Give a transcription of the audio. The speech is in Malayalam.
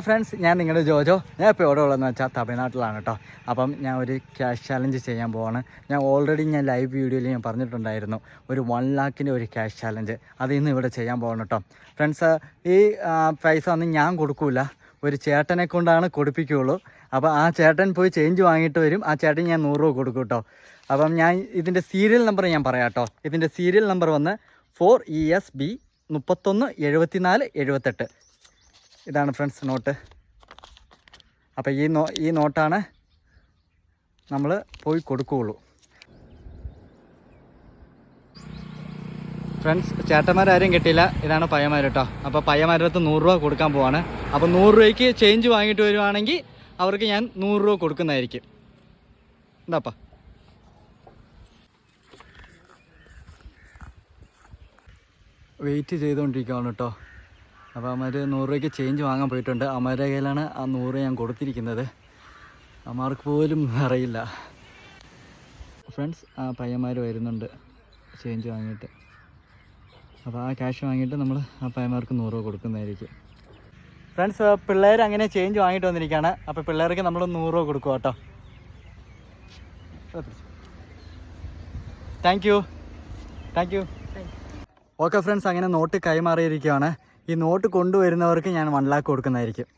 ഫ്രണ്ട്സ്, ഞാൻ നിങ്ങളുടെ ജോജോ. ഞാൻ ഇപ്പോൾ എവിടെ ഉള്ളതെന്ന് വെച്ചാൽ തമിഴ്നാട്ടിലാണ് കേട്ടോ. അപ്പം ഞാൻ ഒരു ക്യാഷ് ചാലഞ്ച് ചെയ്യാൻ പോവാണ്. ഓൾറെഡി ഞാൻ ലൈവ് വീഡിയോയിൽ ഞാൻ പറഞ്ഞിട്ടുണ്ടായിരുന്നു ഒരു 1 ലാഖിൻ്റെ ഒരു ക്യാഷ് ചാലഞ്ച്. അത് ഇന്ന് ഇവിടെ ചെയ്യാൻ പോകണം കേട്ടോ. ഫ്രണ്ട്സ്, ഈ പൈസ ഒന്നും ഞാൻ കൊടുക്കൂല, ഒരു ചേട്ടനെ കൊണ്ടാണ് കൊടുപ്പിക്കുകയുള്ളൂ. അപ്പോൾ ആ ചേട്ടൻ പോയി ചേഞ്ച് വാങ്ങിയിട്ട് വരും. ആ ചേട്ടൻ ഞാൻ 100 രൂപ കൊടുക്കും കേട്ടോ. അപ്പം ഞാൻ ഇതിൻ്റെ സീരിയൽ നമ്പർ ഞാൻ പറയാം കേട്ടോ. ഇതിൻ്റെ സീരിയൽ നമ്പർ വന്ന് 4ESB 317478. ഇതാണ് ഫ്രണ്ട്സ് നോട്ട്. അപ്പോൾ ഈ നോട്ടാണ് നമ്മൾ പോയി കൊടുക്കുകയുള്ളൂ. ഫ്രണ്ട്സ്, ചേട്ടന്മാരാരും കിട്ടിയില്ല. ഇതാണ് പയ്യന്മാർ കേട്ടോ. അപ്പോൾ പയ്യന്മാരടുത്ത് 100 രൂപ കൊടുക്കാൻ പോവാണ്. അപ്പോൾ 100 രൂപയ്ക്ക് ചേഞ്ച് വാങ്ങിയിട്ട് വരുവാണെങ്കിൽ അവർക്ക് ഞാൻ 100 രൂപ കൊടുക്കുന്നതായിരിക്കും. എന്താപ്പാ വെയിറ്റ് ചെയ്തുകൊണ്ടിരിക്കുകയാണ് കേട്ടോ. അപ്പോൾ അവന്മാർ 100 രൂപയ്ക്ക് ചേഞ്ച് വാങ്ങാൻ പോയിട്ടുണ്ട്. അവന്മാരുടെ കയ്യിലാണ് ആ 100 രൂപ ഞാൻ കൊടുത്തിരിക്കുന്നത്. അവന്മാർക്ക് പോലും അറിയില്ല. ഫ്രണ്ട്സ്, ആ പയ്യന്മാർ വരുന്നുണ്ട് ചേഞ്ച് വാങ്ങിയിട്ട്. അപ്പോൾ ആ ക്യാഷ് വാങ്ങിയിട്ട് നമ്മൾ ആ പയ്യന്മാർക്ക് 100 രൂപ കൊടുക്കുന്നതായിരിക്കും. ഫ്രണ്ട്സ്, പിള്ളേർ അങ്ങനെ ചേഞ്ച് വാങ്ങിയിട്ട് വന്നിരിക്കുകയാണ്. അപ്പോൾ പിള്ളേർക്ക് നമ്മൾ 100 രൂപ കൊടുക്കുക കേട്ടോ. Thank you. ഓക്കെ ഫ്രണ്ട്സ്, അങ്ങനെ നോട്ട് കൈമാറിയിരിക്കുകയാണ്. ഈ നോട്ട് കൊണ്ടുവരുന്നവർക്ക് ഞാൻ 1 ലാഖ് കൊടുക്കുന്നതായിരിക്കും.